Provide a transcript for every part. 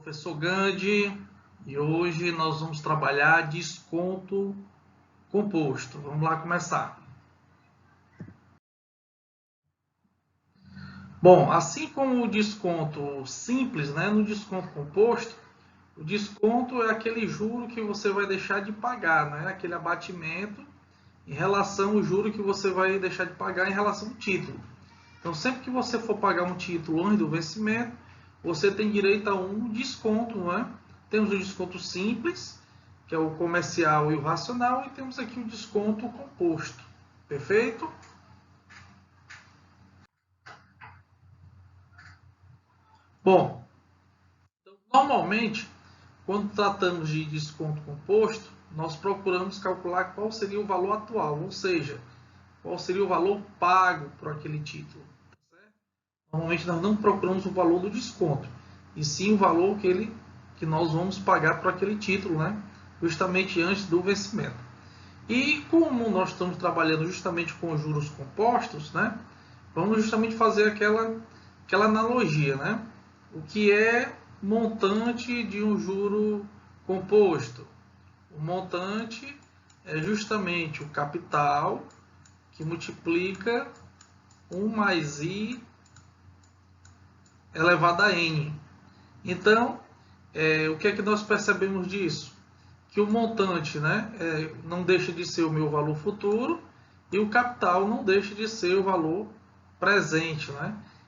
Professor Gandhi, e hoje nós vamos trabalhar desconto composto. Vamos lá começar. Bom, assim como o desconto simples, no desconto composto, o desconto é aquele juro que você vai deixar de pagar, aquele abatimento em relação ao juro que você vai deixar de pagar em relação ao título. Então, sempre que você for pagar um título antes do vencimento, você tem direito a um desconto, Temos o desconto simples, que é o comercial e o racional, e temos aqui o desconto composto. Perfeito? Bom, então, normalmente, quando tratamos de desconto composto, nós procuramos calcular qual seria o valor atual, ou seja, qual seria o valor pago por aquele título. Normalmente nós não procuramos o valor do desconto, e sim o valor que nós vamos pagar por aquele título, justamente antes do vencimento. E como nós estamos trabalhando justamente com juros compostos, vamos justamente fazer aquela analogia, O que é montante de um juro composto? O montante é justamente o capital que multiplica 1 mais I elevado a N. Então, o que é que nós percebemos disso? Que o montante não deixa de ser o meu valor futuro e o capital não deixa de ser o valor presente.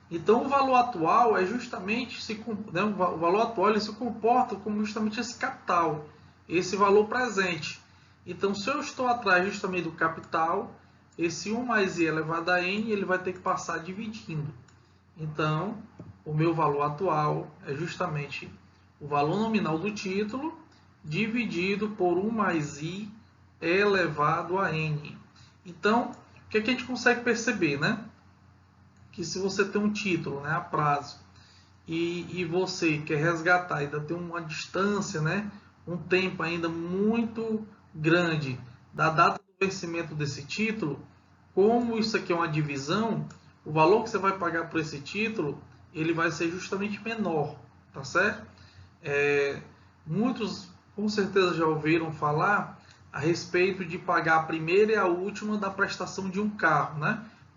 Então, o valor atual é justamente, o valor atual ele se comporta como justamente esse capital, esse valor presente. Então, se eu estou atrás justamente do capital, esse 1 mais I elevado a N, ele vai ter que passar dividindo. Então, o meu valor atual é justamente o valor nominal do título dividido por 1 mais I elevado a N. Então, o que a gente consegue perceber? Que se você tem um título a prazo e você quer resgatar, ainda tem uma distância, um tempo ainda muito grande da data do vencimento desse título, como isso aqui é uma divisão, o valor que você vai pagar por esse título, ele vai ser justamente menor, tá certo? Muitos com certeza já ouviram falar a respeito de pagar a primeira e a última da prestação de um carro,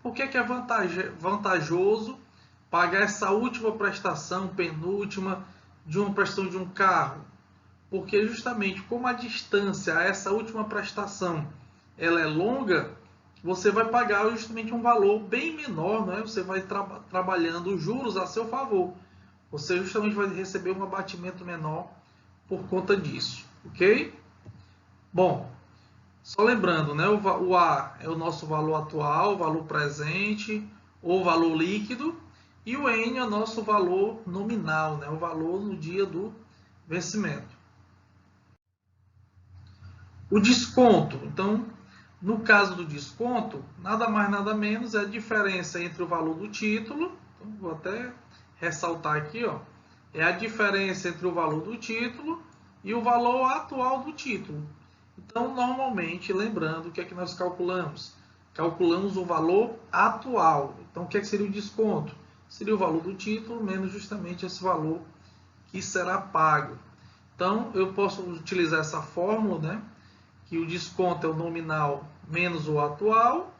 Por que é vantajoso pagar essa última prestação, penúltima, de uma prestação de um carro? Porque justamente como a distância a essa última prestação ela é longa, você vai pagar justamente um valor bem menor, Você vai trabalhando os juros a seu favor. Você justamente vai receber um abatimento menor por conta disso, ok? Bom, só lembrando, o A é o nosso valor atual, valor presente ou valor líquido, e o N é o nosso valor nominal, o valor no dia do vencimento. O desconto, então, no caso do desconto, nada mais nada menos é a diferença entre o valor do título, então, vou até ressaltar aqui, é a diferença entre o valor do título e o valor atual do título. Então, normalmente, lembrando, o que é que nós calculamos? Calculamos o valor atual. Então, o que é que seria o desconto? Seria o valor do título menos justamente esse valor que será pago. Então, eu posso utilizar essa fórmula, que o desconto é o nominal menos o atual,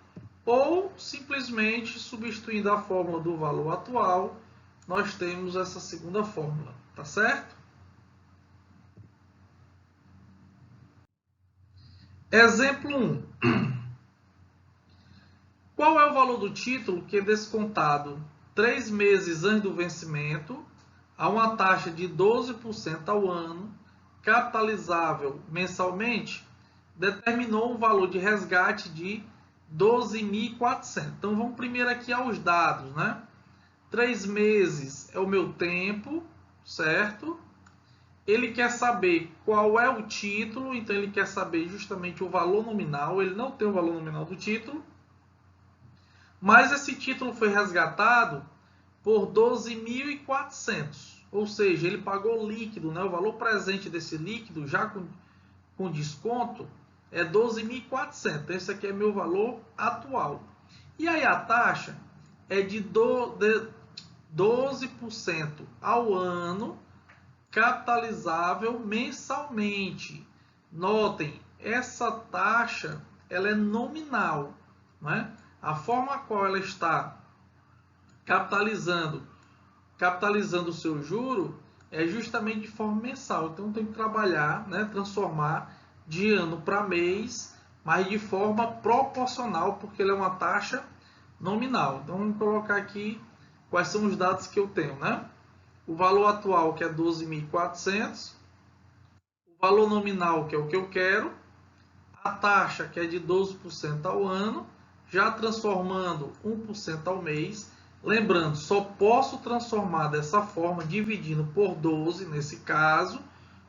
ou simplesmente substituindo a fórmula do valor atual, nós temos essa segunda fórmula, tá certo? Exemplo 1. Qual é o valor do título que é descontado 3 meses antes do vencimento, a uma taxa de 12% ao ano, capitalizável mensalmente, determinou um valor de resgate de 12.400. Então, vamos primeiro aqui aos dados, 3 meses é o meu tempo, certo? Ele quer saber qual é o título, então ele quer saber justamente o valor nominal. Ele não tem o valor nominal do título, mas esse título foi resgatado por 12.400, ou seja, ele pagou líquido, o valor presente desse líquido, já com desconto, é 12.400. Esse aqui é meu valor atual. E aí a taxa é de 12% ao ano, capitalizável mensalmente. Notem, essa taxa ela é nominal, né? A forma a qual ela está capitalizando o seu juro é justamente de forma mensal. Então tem que trabalhar, né, transformar de ano para mês, mas de forma proporcional, porque ele é uma taxa nominal. Então vamos colocar aqui quais são os dados que eu tenho, né? O valor atual, que é 12.400, o valor nominal, que é o que eu quero, a taxa, que é de 12% ao ano, já transformando 1% ao mês. Lembrando, só posso transformar dessa forma, dividindo por 12, nesse caso,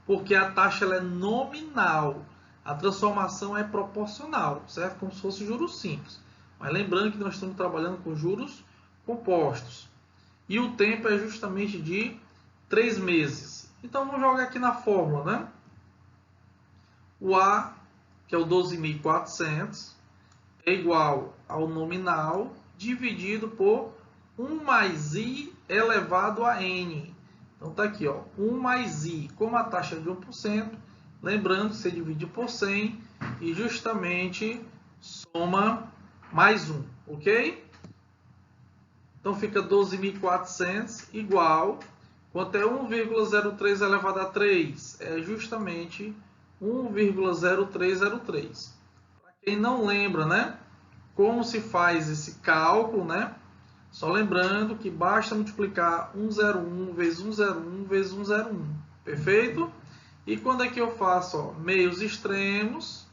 porque a taxa ela é nominal. A transformação é proporcional, certo? Como se fosse juros simples. Mas lembrando que nós estamos trabalhando com juros compostos. E o tempo é justamente de 3 meses. Então, vamos jogar aqui na fórmula, né? O A, que é o 12.400, é igual ao nominal dividido por 1 mais I elevado a N. Então, está aqui, ó, 1 mais I, como a taxa é de 1%, lembrando que você divide por 100 e justamente soma mais 1, ok? Então, fica 12.400 igual, quanto é 1,03 elevado a 3? É justamente 1,0303. Para quem não lembra, né? Como se faz esse cálculo, né? Só lembrando que basta multiplicar 101 vezes 101 vezes 101. Perfeito? E quando aqui eu faço, ó, meios extremos,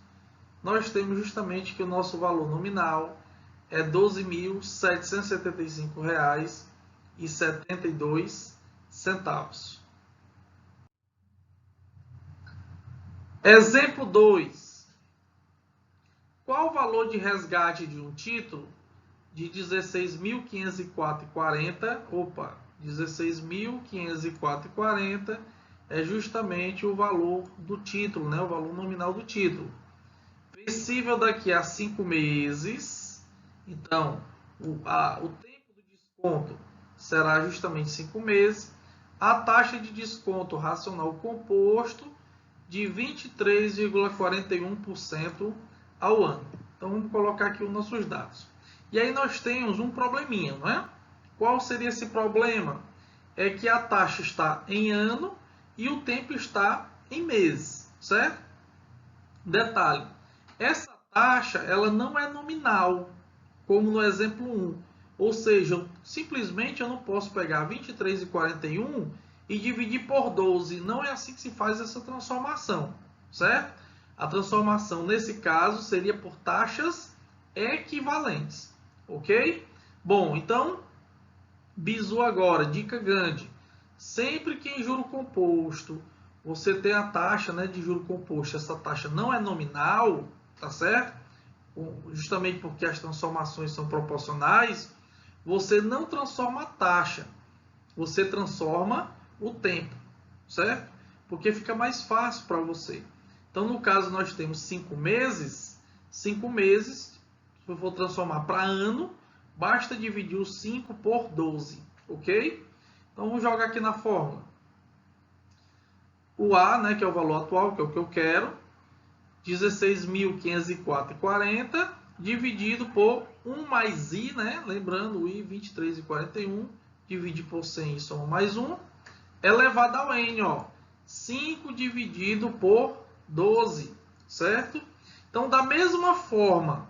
nós temos justamente que o nosso valor nominal é R$ 12.775,72. Exemplo 2. Qual o valor de resgate de um título de 16.504,40? Opa, 16.504,40 é justamente o valor do título, né? O valor nominal do título. Vencível daqui a 5 meses. Então, o tempo do desconto será justamente 5 meses. A taxa de desconto racional composto de 23,41% ao ano. Então, vamos colocar aqui os nossos dados. E aí nós temos um probleminha, não é? Qual seria esse problema? É que a taxa está em ano e o tempo está em meses, certo? Detalhe, essa taxa ela não é nominal, como no exemplo 1. Ou seja, simplesmente eu não posso pegar 23,41 e dividir por 12. Não é assim que se faz essa transformação, certo? A transformação, nesse caso, seria por taxas equivalentes, ok? Bom, então, bizu agora, dica grande. Sempre que em juro composto você tem a taxa, né, de juro composto, essa taxa não é nominal, tá certo? Justamente porque as transformações são proporcionais, você não transforma a taxa, você transforma o tempo, certo? Porque fica mais fácil para você. Então, no caso, nós temos 5 meses. 5 meses, se eu for transformar para ano, basta dividir o 5 por 12, ok? Então, vamos jogar aqui na fórmula. O A, né, que é o valor atual, que é o que eu quero, 16.504,40, dividido por 1 mais I, né? Lembrando, o I, 23,41, divide por 100 e soma mais 1, elevado ao N, ó, 5 dividido por 12, certo? Então, da mesma forma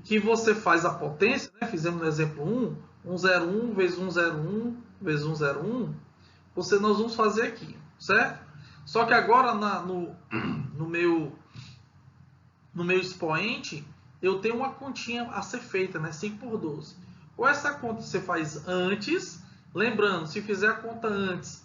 que você faz a potência, né? Fizemos no exemplo 1, 101 vezes 101 vezes 101, nós vamos fazer aqui, certo? Só que agora no meu expoente, eu tenho uma continha a ser feita, né? 5 por 12. Ou essa conta você faz antes, lembrando, se fizer a conta antes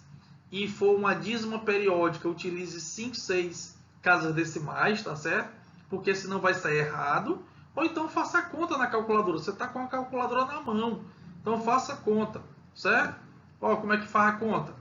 e for uma dízima periódica, utilize 5, 6 casas decimais, tá certo? Porque senão vai sair errado. Ou então faça a conta na calculadora. Você está com a calculadora na mão. Então faça a conta, certo? Ó, como é que faz a conta?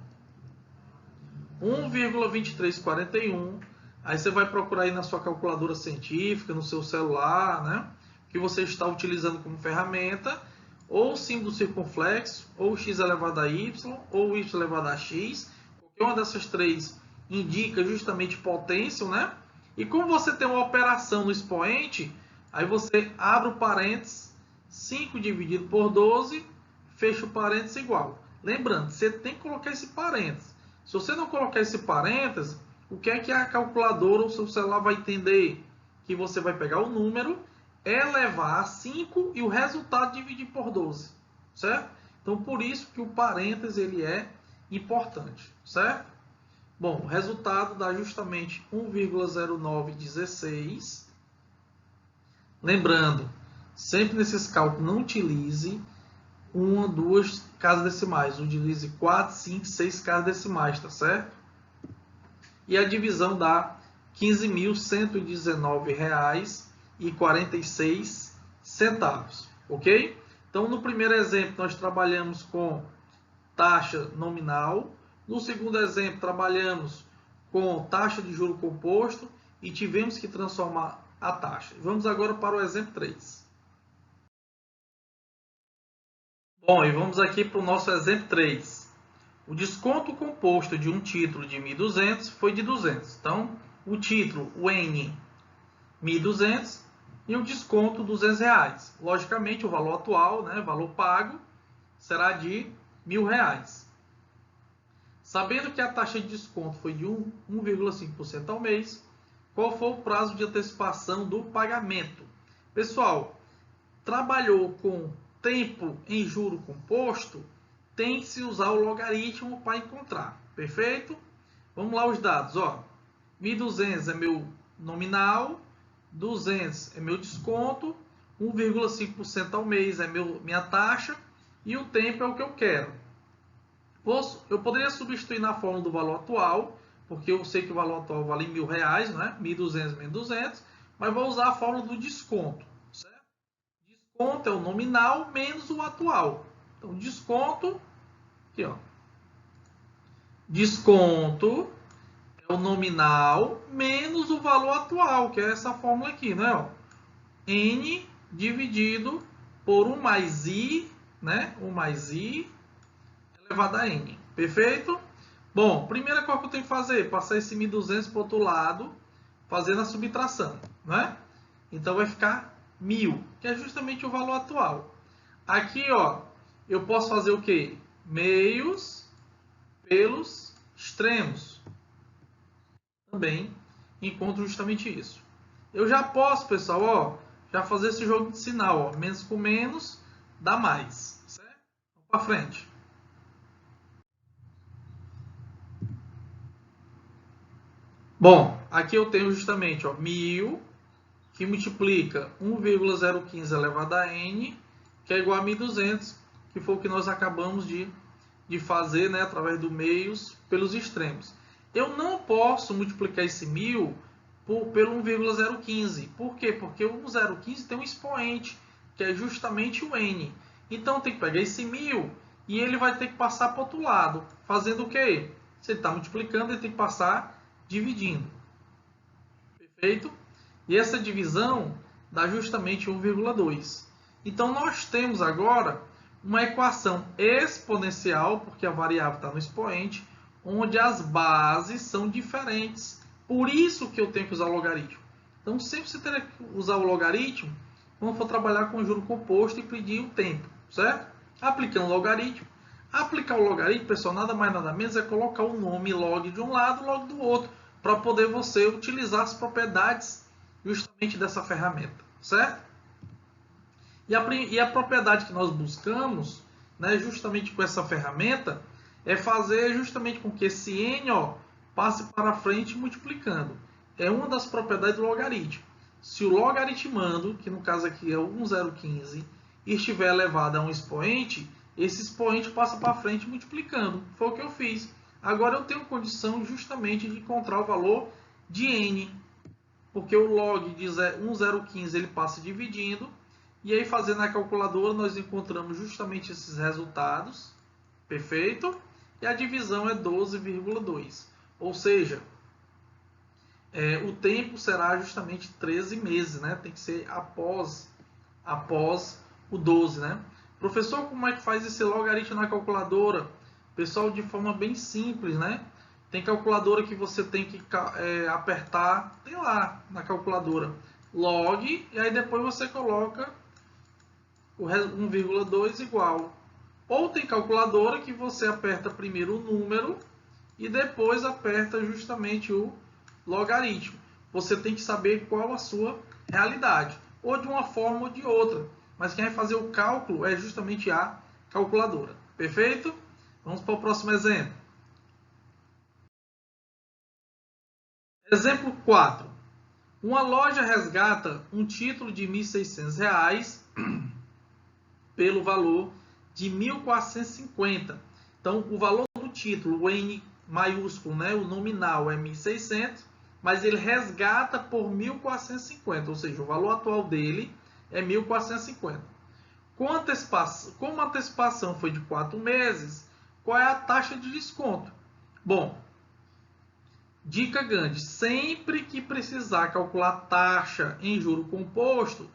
1,2341. Aí você vai procurar aí na sua calculadora científica, no seu celular, né? Que você está utilizando como ferramenta, ou o símbolo circunflexo, ou x elevado a y, ou y elevado a x. Porque uma dessas três indica justamente potência, né? E como você tem uma operação no expoente, aí você abre o parênteses, 5 dividido por 12, fecha o parênteses igual. Lembrando, você tem que colocar esse parênteses. Se você não colocar esse parênteses, o que é que a calculadora ou o seu celular vai entender? Que você vai pegar o número, elevar a 5 e o resultado dividir por 12, certo? Então, por isso que o parênteses ele é importante, certo? Bom, o resultado dá justamente 1,0916. Lembrando, sempre nesses cálculos não utilize uma, duas casas decimais. Utilize 4, 5, 6 casas decimais, tá certo? E a divisão dá R$ 15.119,46, ok? Então, no primeiro exemplo, nós trabalhamos com taxa nominal. No segundo exemplo, trabalhamos com taxa de juro composto e tivemos que transformar a taxa. Vamos agora para o exemplo 3. Bom, e vamos aqui para o nosso exemplo 3. O desconto composto de um título de 1.200 foi de 200. Então, o título, o N, 1.200 e o desconto, R$200. Logicamente, o valor atual, né, valor pago, será de R$1.000. Sabendo que a taxa de desconto foi de 1,5% ao mês, qual foi o prazo de antecipação do pagamento? Pessoal, trabalhou com tempo em juro composto, tem que se usar o logaritmo para encontrar, perfeito? Vamos lá os dados, ó. 1.200 é meu nominal, 200 é meu desconto, 1,5% ao mês é minha taxa e o tempo é o que eu quero. Eu poderia substituir na fórmula do valor atual, porque eu sei que o valor atual vale R$1.000, né? 1.200 menos 200, mas vou usar a fórmula do desconto, certo? Desconto é o nominal menos o atual. Então, desconto, aqui, ó. Desconto é o nominal menos o valor atual, que é essa fórmula aqui, né? Ó. N dividido por 1 mais I, né? 1 mais I elevado a N. Perfeito? Bom, primeira coisa que eu tenho que fazer, passar esse 1.200 para o outro lado, fazendo a subtração, né? Então vai ficar 1.000, que é justamente o valor atual. Aqui, ó, eu posso fazer o quê? Meios pelos extremos. Também encontro justamente isso. Eu já posso, pessoal, ó, já fazer esse jogo de sinal, ó, menos com menos dá mais, certo? Vamos para frente. Bom, aqui eu tenho justamente, ó, 1.000 que multiplica 1,015 elevado a n, que é igual a 1.200, que foi o que nós acabamos de fazer, né, através do meios pelos extremos. Eu não posso multiplicar esse 1.000 pelo 1,015. Por quê? Porque o 1,015 tem um expoente, que é justamente o n. Então, tem que pegar esse 1.000 e ele vai ter que passar para o outro lado. Fazendo o quê? Se ele está multiplicando, ele tem que passar dividindo. Perfeito? E essa divisão dá justamente 1,2. Então, nós temos agora uma equação exponencial, porque a variável está no expoente, onde as bases são diferentes. Por isso que eu tenho que usar o logaritmo. Então, sempre você terá que usar o logaritmo quando for trabalhar com juro composto e pedir o tempo, certo? Aplicando o logaritmo. Aplicar o logaritmo, pessoal, nada mais nada menos é colocar o nome log de um lado, log do outro, para poder você utilizar as propriedades justamente dessa ferramenta, certo? E a propriedade que nós buscamos, né, justamente com essa ferramenta, é fazer justamente com que esse n, ó, passe para frente multiplicando. É uma das propriedades do logaritmo. Se o logaritmando, que no caso aqui é o 1,015, estiver elevado a um expoente, esse expoente passa para frente multiplicando. Foi o que eu fiz. Agora eu tenho condição justamente de encontrar o valor de n, porque o log de 1,015 ele passa dividindo, e aí fazendo a calculadora nós encontramos justamente esses resultados, perfeito? E a divisão é 12,2, ou seja, o tempo será justamente 13 meses, né? Tem que ser após o 12, né? Professor, como é que faz esse logaritmo na calculadora? Pessoal, de forma bem simples, né? Tem calculadora que você tem que apertar, tem lá na calculadora, log, e aí depois você coloca o 1,2 igual. Ou tem calculadora que você aperta primeiro o número e depois aperta justamente o logaritmo. Você tem que saber qual a sua realidade, ou de uma forma ou de outra. Mas quem vai fazer o cálculo é justamente a calculadora. Perfeito? Vamos para o próximo exemplo. Exemplo 4. Uma loja resgata um título de R$ 1.600 pelo valor de 1.450. Então, o valor do título, o N maiúsculo, né, o nominal é 1.600, mas ele resgata por 1.450, ou seja, o valor atual dele é 1.450. Como a antecipação foi de 4 meses, qual é a taxa de desconto? Bom, dica grande, sempre que precisar calcular taxa em juro composto,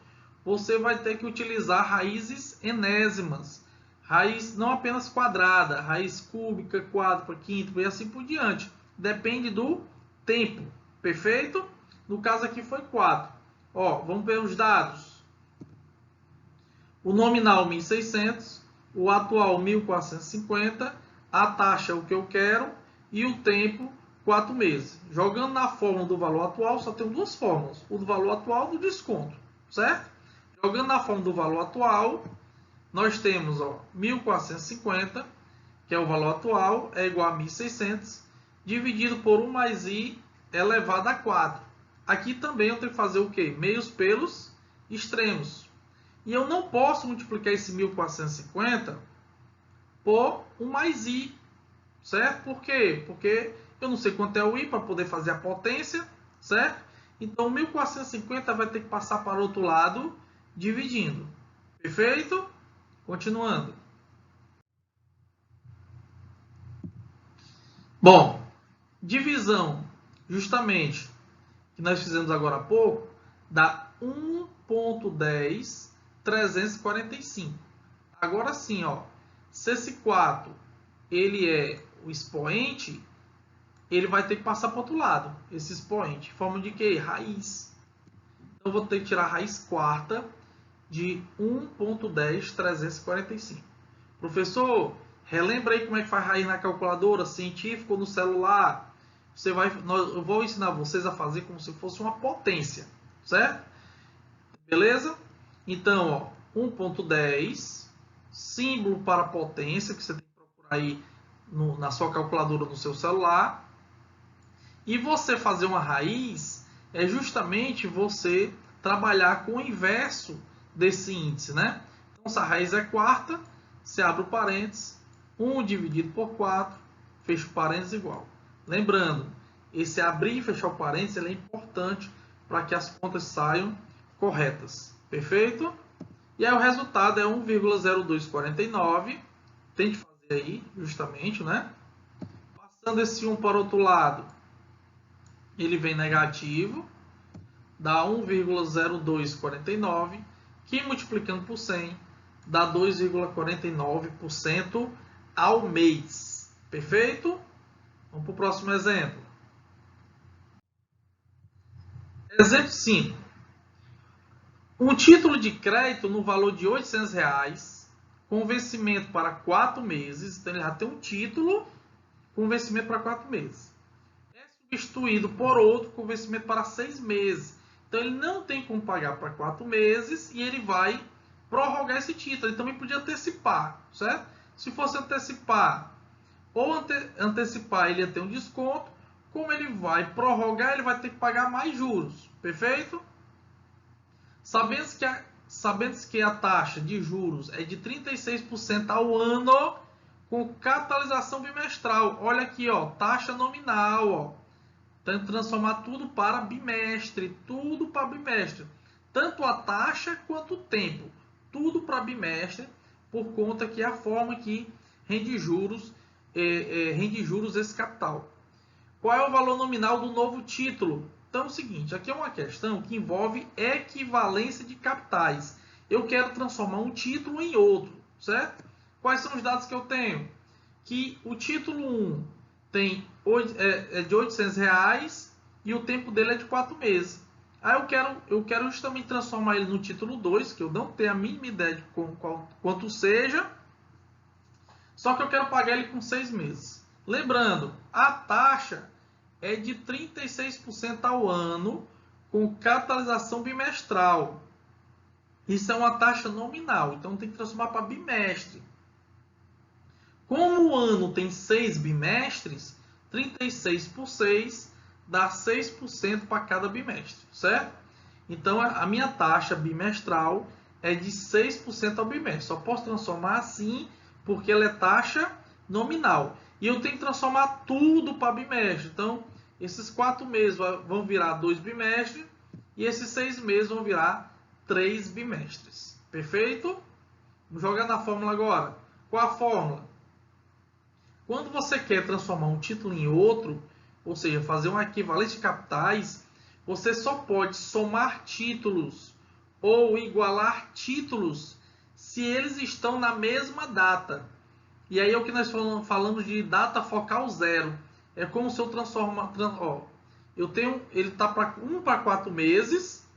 você vai ter que utilizar raízes enésimas. Raiz não apenas quadrada, raiz cúbica, quádrupla, quíntupla e assim por diante. Depende do tempo, perfeito? No caso aqui foi 4. Ó, vamos ver os dados. O nominal 1.600, o atual 1.450, a taxa o que eu quero e o tempo 4 meses. Jogando na fórmula do valor atual, só tem duas fórmulas. O do valor atual e do desconto, certo? Jogando na fórmula do valor atual, nós temos 1.450, que é o valor atual, é igual a 1.600, dividido por 1 mais i elevado a 4. Aqui também eu tenho que fazer o quê? Meios pelos extremos. E eu não posso multiplicar esse 1.450 por 1 mais i, certo? Por quê? Porque eu não sei quanto é o i para poder fazer a potência, certo? Então, 1.450 vai ter que passar para o outro lado, dividindo. Perfeito? Continuando. Bom, divisão, justamente, que nós fizemos agora há pouco, dá 1.10.345. Agora sim, ó, se esse 4 ele é o expoente, ele vai ter que passar para o outro lado, esse expoente. Forma de quê? Raiz. Então, eu vou ter que tirar a raiz quarta de 1.10.345. Professor, relembra aí como é que faz raiz na calculadora, científica ou no celular. Eu vou ensinar vocês a fazer como se fosse uma potência, certo? Beleza? Então, ó, 1.10, símbolo para potência, que você tem que procurar aí na sua calculadora no seu celular. E você fazer uma raiz é justamente você trabalhar com o inverso desse índice, né? Então, se a raiz é quarta, você abre o parênteses, 1 dividido por 4, fecha o parênteses igual. Lembrando, esse abrir e fechar o parênteses é importante para que as contas saiam corretas. Perfeito? E aí o resultado é 1,0249. Tem que fazer aí, justamente, né? Passando esse 1 para o outro lado, ele vem negativo, dá 1,0249, que multiplicando por 100 dá 2,49% ao mês. Perfeito? Vamos para o próximo exemplo. Exemplo 5. Um título de crédito no valor de R$ 800, com vencimento para 4 meses. Então, ele já tem um título com vencimento para 4 meses. É substituído por outro com vencimento para 6 meses. Então, ele não tem como pagar para 4 meses e ele vai prorrogar esse título. Ele também podia antecipar, certo? Se fosse antecipar ou antecipar, ele ia ter um desconto. Como ele vai prorrogar, ele vai ter que pagar mais juros. Perfeito? Sabendo que a taxa de juros é de 36% ao ano, com capitalização bimestral. Olha aqui, ó, taxa nominal, ó. Tem que transformar tudo para bimestre, tudo para bimestre. Tanto a taxa quanto o tempo. Tudo para bimestre, por conta que é a forma que rende juros esse capital. Qual é o valor nominal do novo título? Então é o seguinte, aqui é uma questão que envolve equivalência de capitais. Eu quero transformar um título em outro, certo? Quais são os dados que eu tenho? Que o título 1 tem é de R$800 e o tempo dele é de 4 meses. Aí eu quero justamente transformar ele no título 2, que eu não tenho a mínima ideia de quanto seja, só que eu quero pagar ele com 6 meses. Lembrando, a taxa é de 36% ao ano, com capitalização bimestral. Isso é uma taxa nominal, então tem que transformar para bimestre. Como o ano tem 6 bimestres, 36 por 6 dá 6% para cada bimestre, certo? Então a minha taxa bimestral é de 6% ao bimestre. Só posso transformar assim porque ela é taxa nominal. E eu tenho que transformar tudo para bimestre. Então, esses 4 meses vão virar 2 bimestres e esses 6 meses vão virar 3 bimestres. Perfeito? Vamos jogar na fórmula agora. Qual a fórmula? Quando você quer transformar um título em outro, ou seja, fazer uma equivalência de capitais, você só pode somar títulos ou igualar títulos se eles estão na mesma data. E aí é o que nós falamos de data focal zero. É como se eu transforma, eu tenho, ele está para 1 para 4 meses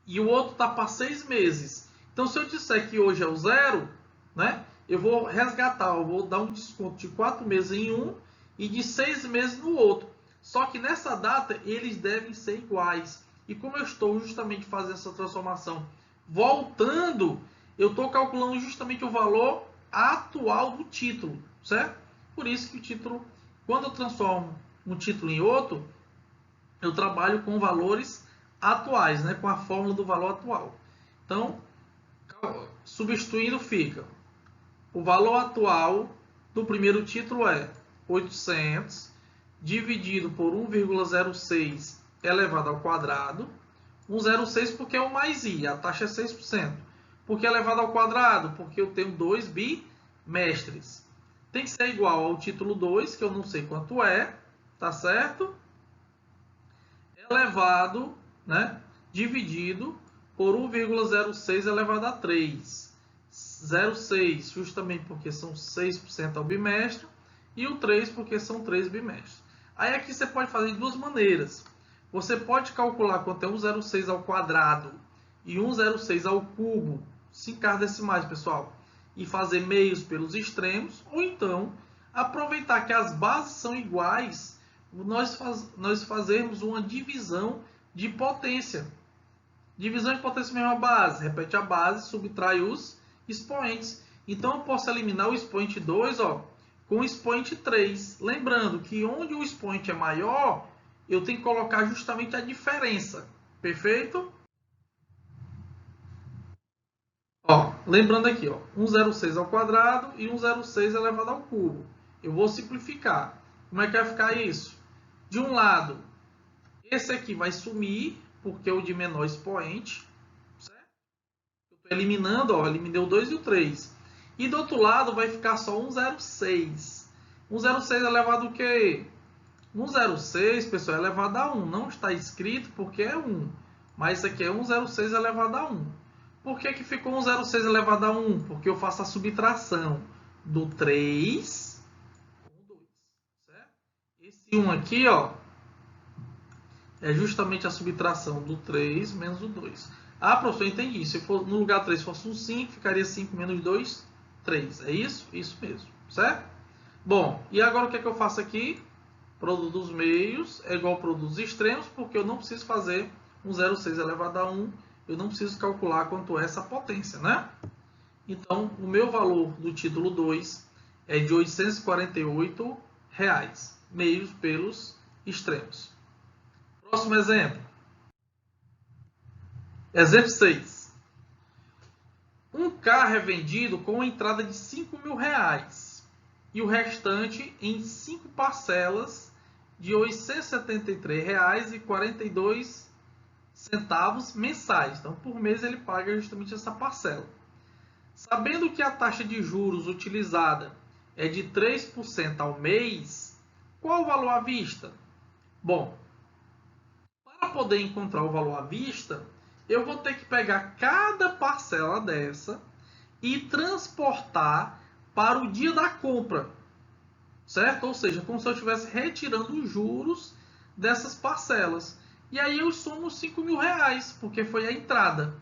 e o outro está para 6 meses. Então, se eu disser que hoje é o zero, né? Eu vou resgatar, eu vou dar um desconto de 4 meses em um e de 6 meses no outro. Só que nessa data eles devem ser iguais. E como eu estou justamente fazendo essa transformação voltando, eu estou calculando justamente o valor atual do título, certo? Por isso que o título, quando eu transformo um título em outro, eu trabalho com valores atuais, né? Com a fórmula do valor atual. Então, substituindo fica o valor atual do primeiro título é 800 dividido por 1,06 elevado ao quadrado. 1,06 porque é o mais I, a taxa é 6%. Por que elevado ao quadrado? Porque eu tenho 2 bimestres. Tem que ser igual ao título 2, que eu não sei quanto é, tá certo? Elevado, né? Dividido por 1,06 elevado a 3. 0,6 justamente porque são 6% ao bimestre e o 3 porque são 3 bimestres. Aí aqui você pode fazer de duas maneiras. Você pode calcular quanto é 1,06 ao quadrado e 1,06 ao cubo, 5 decimais, pessoal, e fazer meios pelos extremos, ou então aproveitar que as bases são iguais, nós fazemos uma divisão de potência. Divisão de potência mesma base, repete a base, subtrai os expoentes. Então eu posso eliminar o expoente 2 com o expoente 3. Lembrando que onde o expoente é maior, eu tenho que colocar justamente a diferença. Perfeito? Lembrando aqui, 1,06 ao quadrado e 1,06 elevado ao cubo. Eu vou simplificar. Como é que vai ficar isso? De um lado, esse aqui vai sumir, porque é o de menor expoente. Estou eliminando, eliminei o 2 e o 3. E do outro lado vai ficar só 1,06. 1,06 elevado ao quê? 1,06, pessoal, é elevado a 1. Não está escrito porque é 1. Mas isso aqui é 1,06 elevado a 1. Por que ficou 1,06 elevado a 1? Porque eu faço a subtração do 3 com o 2. Certo? Esse 1 aqui, é justamente a subtração do 3 menos o 2. Ah, professor, entendi. Se for, no lugar 3 fosse um 5, ficaria 5 menos 2, 3. É isso? Isso mesmo. Certo? Bom, e agora o que é que eu faço aqui? Produto dos meios é igual ao produto dos extremos, porque eu não preciso fazer 1,06 elevado a 1. Eu não preciso calcular quanto é essa potência, né? Então, o meu valor do título 2 é de R$ 848, meios pelos extremos. Próximo exemplo. Exemplo 6. Um carro é vendido com uma entrada de R$ 5.000 e o restante em 5 parcelas de R$ 873,42 mensais. Então, por mês ele paga justamente essa parcela. Sabendo que a taxa de juros utilizada é de 3% ao mês, qual o valor à vista? Bom, para poder encontrar o valor à vista, eu vou ter que pegar cada parcela dessa e transportar para o dia da compra. certo? Ou seja, como se eu estivesse retirando os juros dessas parcelas. E aí eu somo os 5 mil reais, porque foi a entrada.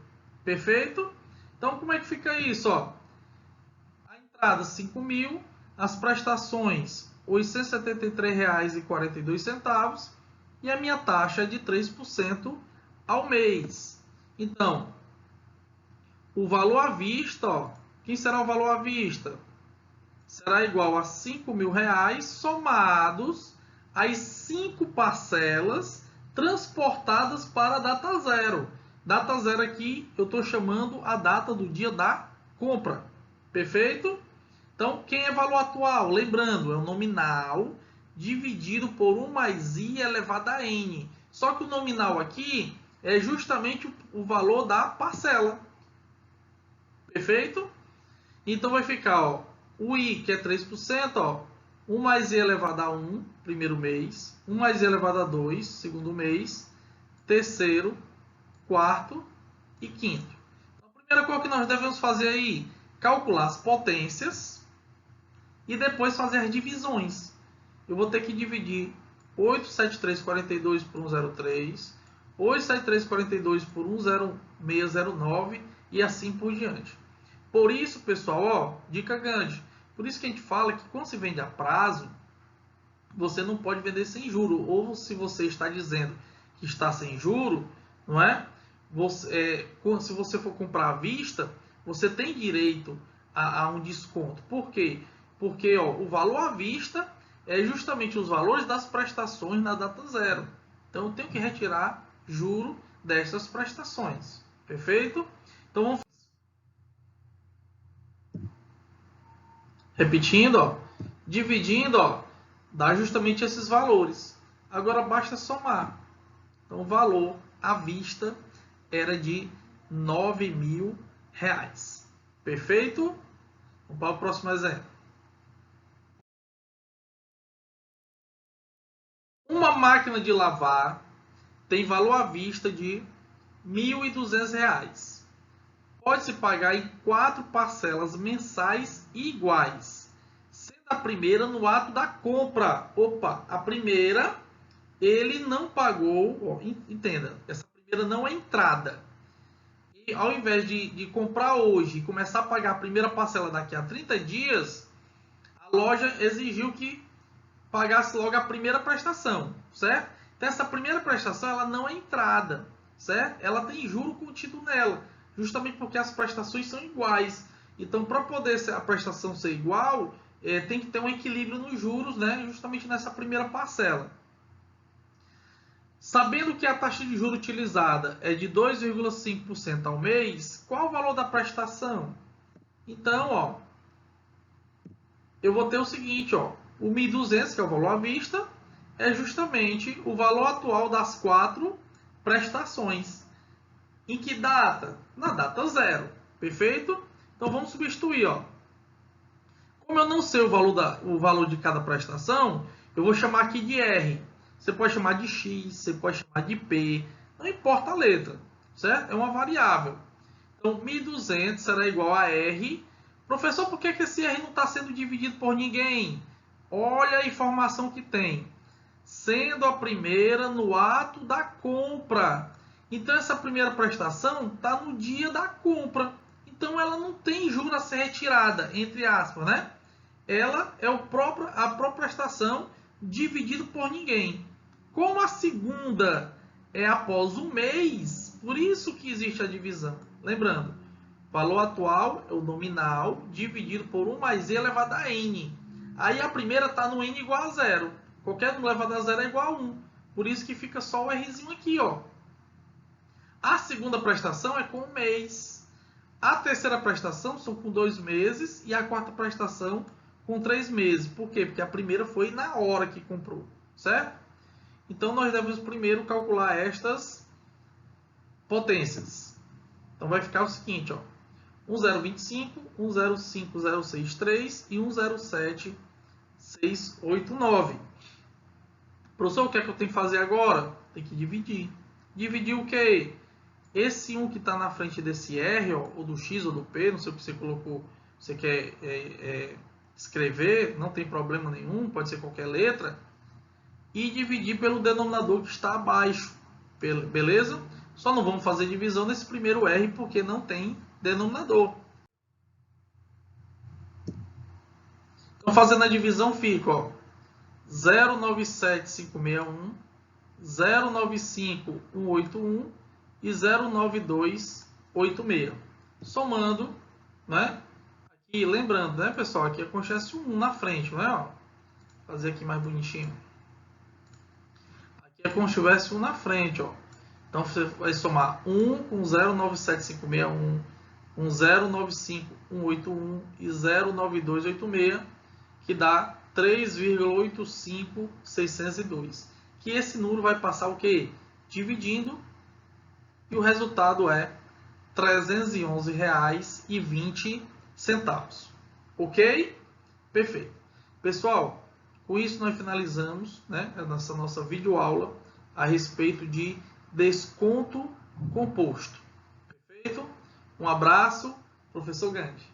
Perfeito? Então, como é que fica isso? Ó, a entrada 5 mil, as prestações R$ 873,42 e a minha taxa é de 3% ao mês. Então, o valor à vista, ó, quem será o valor à vista? Será igual a 5 mil reais somados às 5 parcelas transportadas para a data zero. Data zero aqui eu estou chamando a data do dia da compra. Perfeito? Então, quem é valor atual? Lembrando, é o nominal dividido por 1 mais i elevado a n. Só que o nominal aqui é justamente o valor da parcela. Perfeito? Então vai ficar, ó, o i, que é 3%, ó, 1 mais i elevado a 1, primeiro mês, 1 mais i elevado a 2, segundo mês, terceiro, quarto e quinto. Então, a primeira coisa que nós devemos fazer aí, calcular as potências e depois fazer as divisões. Eu vou ter que dividir 873,42 por 103, 873,42 por 10609 e assim por diante. Por isso, pessoal, ó, dica grande. Por isso que a gente fala que quando se vende a prazo, você não pode vender sem juro. Ou se você está dizendo que está sem juro, não é? Se você for comprar à vista, você tem direito a um desconto. Por quê? Porque ó, o valor à vista é justamente os valores das prestações na data zero. Então, eu tenho que retirar juro dessas prestações. Perfeito? Então, vamos repetindo, ó, dividindo, ó, dá justamente esses valores. Agora basta somar. Então o valor à vista era de 9 mil reais. Perfeito? Vamos para o próximo exemplo. Uma máquina de lavar tem valor à vista de R$ 1.200. Pode-se pagar em 4 parcelas mensais iguais, sendo a primeira no ato da compra. Opa, a primeira ele não pagou, ó, entenda, essa primeira não é entrada. E ao invés de comprar hoje e começar a pagar a primeira parcela daqui a 30 dias, a loja exigiu que pagasse logo a primeira prestação, certo? Então essa primeira prestação ela não é entrada, certo? Ela tem juro contido nela, justamente porque as prestações são iguais. Então, para poder a prestação ser igual, tem que ter um equilíbrio nos juros, né? Justamente nessa primeira parcela. Sabendo que a taxa de juros utilizada é de 2,5% ao mês, qual o valor da prestação? Então, ó, eu vou ter o seguinte, ó, o 1.200, que é o valor à vista, é justamente o valor atual das 4 prestações. Em que data? Na data zero. Perfeito? Então vamos substituir, ó. Como eu não sei o valor de cada prestação, eu vou chamar aqui de R. Você pode chamar de X, você pode chamar de P, não importa a letra, certo? É uma variável. Então, 1.200 será igual a R. Professor, por que esse R não está sendo dividido por ninguém? Olha a informação que tem. Sendo a primeira no ato da compra. Então, essa primeira prestação está no dia da compra. Então, ela não tem juros a ser retirada, entre aspas, né? Ela é a própria prestação dividido por ninguém. Como a segunda é após um mês, por isso que existe a divisão. Lembrando, valor atual é o nominal dividido por 1 mais i elevado a n. Aí a primeira está no n igual a zero. Qualquer número elevado a zero é igual a 1. Por isso que fica só o rzinho aqui, ó. A segunda prestação é com um mês. A terceira prestação são com 2 meses e a quarta prestação com 3 meses. Por quê? Porque a primeira foi na hora que comprou, certo? Então, nós devemos primeiro calcular estas potências. Então, vai ficar o seguinte, ó. 1025, 105063 e 107689. Professor, o que é que eu tenho que fazer agora? Tem que dividir. Dividir o quê? Esse 1 que está na frente desse R, ó, ou do X ou do P, não sei o que você colocou, você quer escrever, não tem problema nenhum, pode ser qualquer letra, e dividir pelo denominador que está abaixo, beleza? Só não vamos fazer divisão nesse primeiro R porque não tem denominador. Então, fazendo a divisão, fica, ó, 097561, 095181 e 09286. Somando, né? Aqui, lembrando, né, pessoal? Aqui acontece um 1 na frente, né? Ó, fazer aqui mais bonitinho. Aqui é como se tivesse um na frente, ó. Então você vai somar 1 com 097561, com 095181 e 09286, que dá 3,85602. Que esse número vai passar o quê? Dividindo, e o resultado é R$ 311,20. Ok? Perfeito. Pessoal, com isso nós finalizamos, né, essa nossa videoaula a respeito de desconto composto. Perfeito? Um abraço, professor Gandhi.